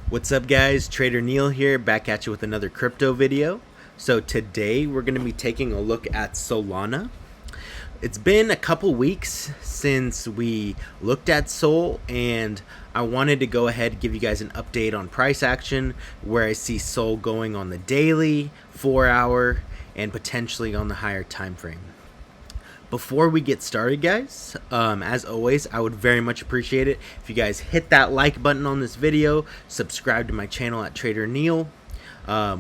What's up guys, Trader Neil here, back at you with another crypto video. So today we're going to be taking a look at Solana. It's been a couple weeks since we looked at Sol, and I wanted to go ahead and give you guys an update on price action, where I see Sol going on the daily, 4-hour, and potentially on the higher time frame. Before we get started, guys, as always, I would very much appreciate it if you guys hit that like button on this video, subscribe to my channel at Trader Neil.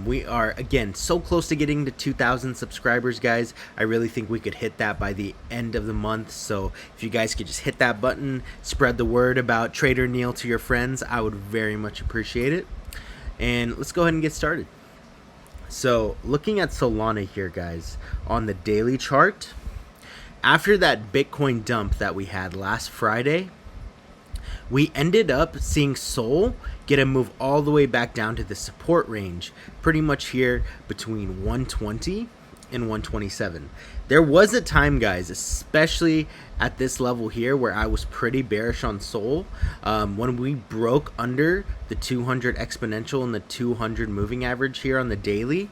We are, again, so close to getting to 2,000 subscribers, guys. I really think we could hit that by the end of the month. So if you guys could just hit that button, spread the word about Trader Neil to your friends, I would very much appreciate it. And let's go ahead and get started. So looking at Solana here, guys, on the daily chart, after that Bitcoin dump that we had last Friday, we ended up seeing Sol get a move all the way back down to the support range, pretty much here between 120 and 127. There was a time, guys, especially at this level here, where I was pretty bearish on Sol. When we broke under the 200 exponential and the 200 moving average here on the daily,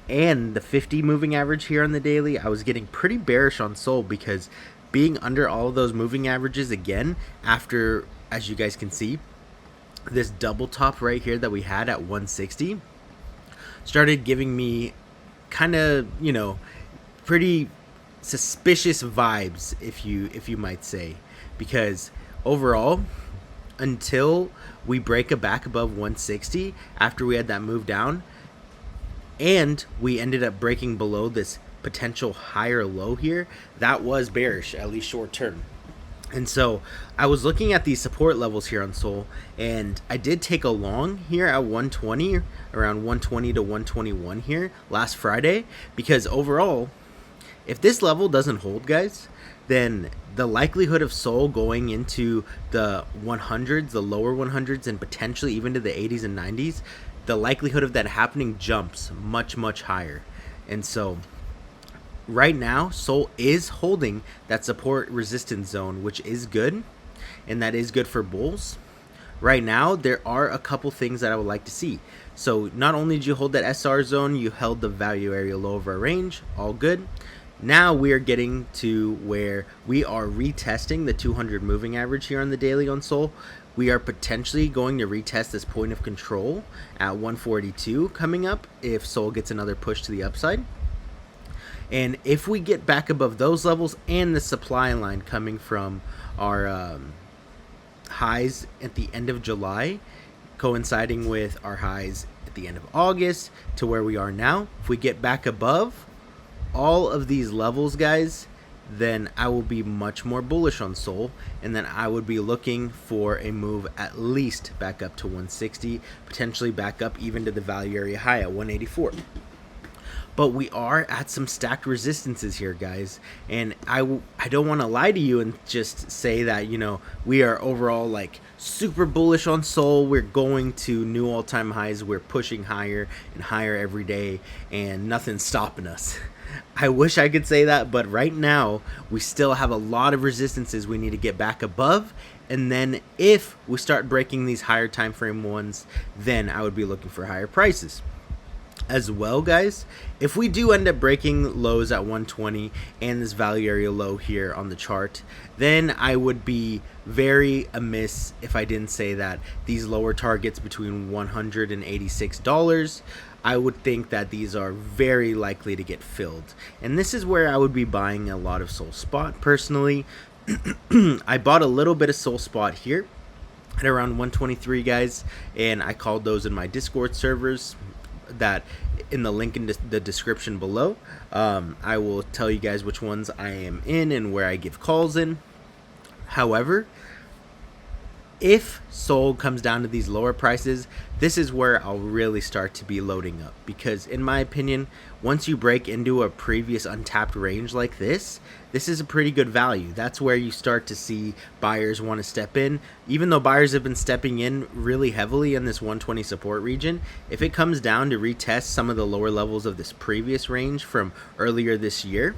and the 50 moving average here on the daily, I was getting pretty bearish on Sol, because being under all of those moving averages again after, as you guys can see, this double top right here that we had at 160 started giving me kind of, pretty suspicious vibes, if you might say, because overall, until we break a back above 160 after we had that move down, and we ended up breaking below this potential higher low here, that was bearish, at least short term. And so I was looking at these support levels here on Sol, and I did take a long here at 120, around 120 to 121 here last Friday, because overall, if this level doesn't hold, guys, then the likelihood of Sol going into the 100s, the lower 100s, and potentially even to the 80s and 90s, the likelihood of that happening jumps much, much higher. And so right now, Sol is holding that support resistance zone, which is good, and that is good for bulls. Right now, there are a couple things that I would like to see. So not only did you hold that SR zone, you held the value area low of our range, all good. Now we are getting to where we are retesting the 200 moving average here on the daily on Sol. We are potentially going to retest this point of control at 142 coming up if Sol gets another push to the upside. And if we get back above those levels and the supply line coming from our highs at the end of July, coinciding with our highs at the end of August to where we are now, if we get back above all of these levels, guys, then I will be much more bullish on Sol, and then I would be looking for a move at least back up to 160, potentially back up even to the value area high at 184. But we are at some stacked resistances here, guys, and I don't want to lie to you and just say that, we are overall like super bullish on Sol. We're going to new all-time highs. We're pushing higher and higher every day, and nothing's stopping us. I wish I could say that, but right now we still have a lot of resistances we need to get back above, and then if we start breaking these higher time frame ones, then I would be looking for higher prices. As well, guys, if we do end up breaking lows at 120 and this value area low here on the chart, then I would be very amiss if I didn't say that these lower targets between $186, I would think that these are very likely to get filled. And this is where I would be buying a lot of Sol Spot personally. I bought a little bit of Sol Spot here at around 123, guys, and I called those in my Discord servers that in the link in the description below. I will tell you guys which ones I am in and where I give calls in. However, if Sol comes down to these lower prices, this is where I'll really start to be loading up, because in my opinion, once you break into a previous untapped range like this is a pretty good value. That's where you start to see buyers want to step in. Even though buyers have been stepping in really heavily in this 120 support region, if it comes down to retest some of the lower levels of this previous range from earlier this year,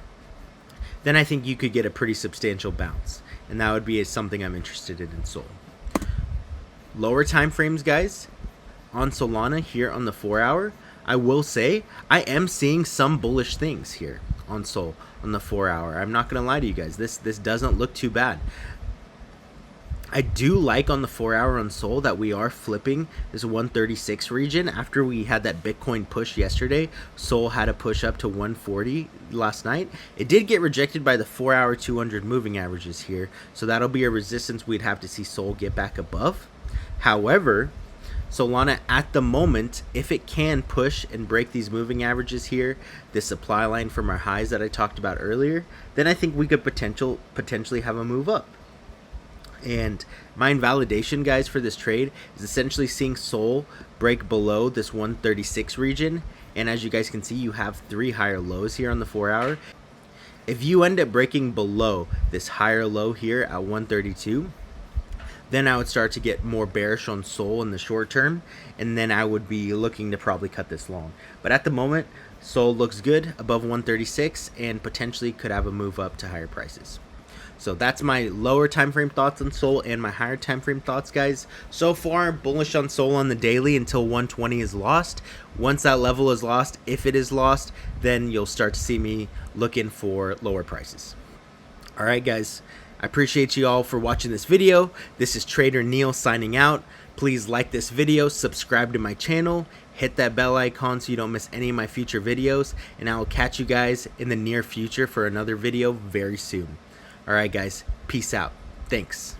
then I think you could get a pretty substantial bounce, and that would be something I'm interested in Sol. Lower time frames, guys, on Solana here on the 4-hour, I will say I am seeing some bullish things here on Sol on the 4-hour. I'm not gonna lie to you guys. This doesn't look too bad. I do like on the 4-hour on Sol that we are flipping this 136 region. After we had that Bitcoin push yesterday, Sol had a push up to 140 last night. It did get rejected by the 4-hour 200 moving averages here, so that'll be a resistance we'd have to see Sol get back above. However, Solana at the moment, if it can push and break these moving averages here, this supply line from our highs that I talked about earlier, then I think we could potentially have a move up. And my invalidation, guys, for this trade is essentially seeing Sol break below this 136 region. And as you guys can see, you have 3 higher lows here on the 4-hour. If you end up breaking below this higher low here at 132, then I would start to get more bearish on Sol in the short term, and then I would be looking to probably cut this long. But at the moment, Sol looks good above 136 and potentially could have a move up to higher prices. So that's my lower time frame thoughts on Sol and my higher time frame thoughts, guys. So far, bullish on Sol on the daily until 120 is lost. Once that level is lost, if it is lost, then you'll start to see me looking for lower prices. All right, guys. I appreciate you all for watching this video. This is Trader Neil signing out. Please like this video, subscribe to my channel, hit that bell icon so you don't miss any of my future videos, and I will catch you guys in the near future for another video very soon. All right, guys. Peace out. Thanks.